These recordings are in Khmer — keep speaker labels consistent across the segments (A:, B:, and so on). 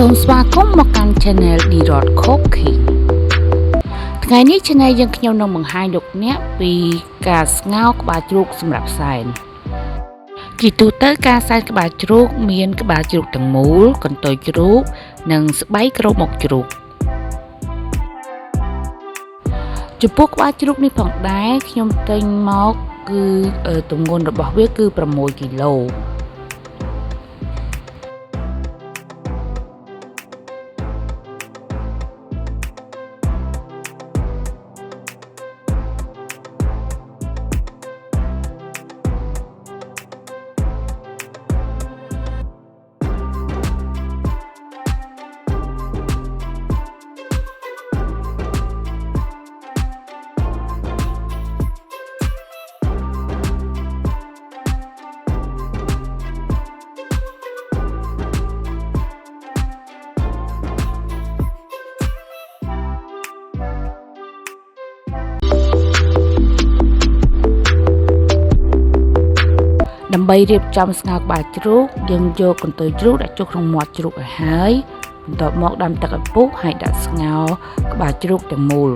A: សូមស្វាគមន៍មកកាន់ Channel D-Rod Cooking ថ្ងៃនេះ Channel យើងខ្ញុំនឹងបង្ហាញលោកអ្នកពីការស្ងោរក្បាលជ្រូកសម្រាប់សែនជាទូទៅការសែនក្បាលជ្រូកមានក្បាលជ្រូកទាំងមូលកន្ទុយជ្រូកនិងស្បែកគ្របមុខជ្រូកចំពោះក្បាលជ្រូកនេះផងដែរខ្ញុំទិញមកគឺទម្ងន់របស់វាគឺ6គីឡូដើម្បីរៀបចំស្ងោរក្បាលជ្រូកយើងយកកន្ទុយជ្រូកដាក់ចូលក្នុងមាត់ជ្រូកឲ្យហើយបន្ទាប់មកដាំទឹកឲ្យពុះហើយដាក់ស្ងោរក្បាលជ្រូកទាំងមូល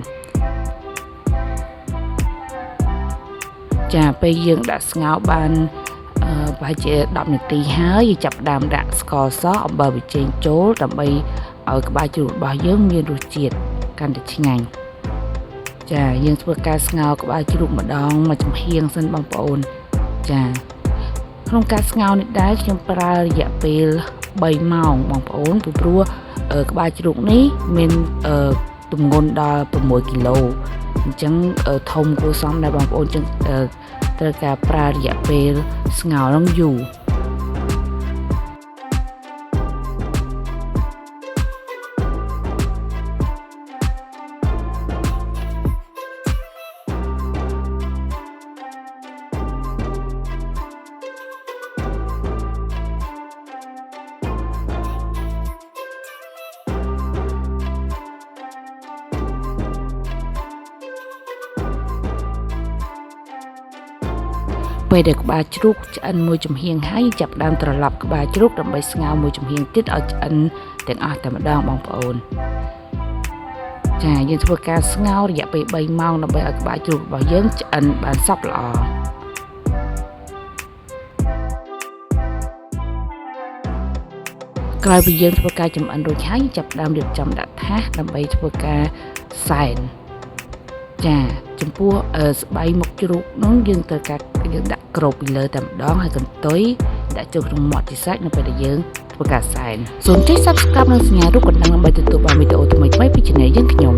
A: ចាពេលយើងដាក់ស្ងោរបានប្រហែលជា10នាទីហើយយើងចាប់ផ្ដើមដាក់ស្ករសអំបិលប៊ីចេងចូលដើម្បីឲ្យក្បាលជ្រូករបស់យើងមានរសជាតិកាន់តែឆ្ងាញ់ចាយើងធ្វើការស្ងោរក្បាលជ្រូកម្ដងមួយចំហៀងសិនបងប្អូនចាក្នុងការស្ងោរនេះដែរខ្ញុំប្រើរយៈពេល3ម៉ោងបងប្អូនពីព្រោះក្បាលជ្រូកនេះមានទម្ងន់ដល់6គីឡូអញ្ចឹងធំគួរសមដែរបងប្អូនអញ្ចឹងត្រូវការប្រើរយៈពេលស្ងោរនឹងយូរពេលដែលក្បាលជ្រូកឆ្អិនមួយចំហៀងហើយចាប់ដើមត្រឡប់ក្បាលជ្រូកដើម្បីស្ងោរមួយចំហៀងទៀតឲ្យឆ្អិនទាំងអស់តែម្ដងបងប្អូនចាយើងធ្វើការស្ងោររយៈពេល3ម៉ោងដើម្បីឲ្យក្បាលជ្រូករបស់យើងឆ្អិនបានសព្វល្អក្រោយពីយើងធ្វើការចម្អិនរួចហើយចាប់ដើមរៀបចំដាក់ថាសដើម្បីធ្វើការសែនចាចំពោះស្បៃមុខជ្រូកនោះយើងត្រូវការយើងដាក់គ្របពីលើតែម្ដងហើយកន្ទុយដាក់ចូលក្នុងមាត់ជាស្រេចនៅពេលដែលយើងធ្វើការសែនសូមចុច Subscribe និងសញ្ញារូបកណ្ដឹងដើម្បីទទួលបានវីដេអូថ្មីៗពី Channel យើងខ្ញុំ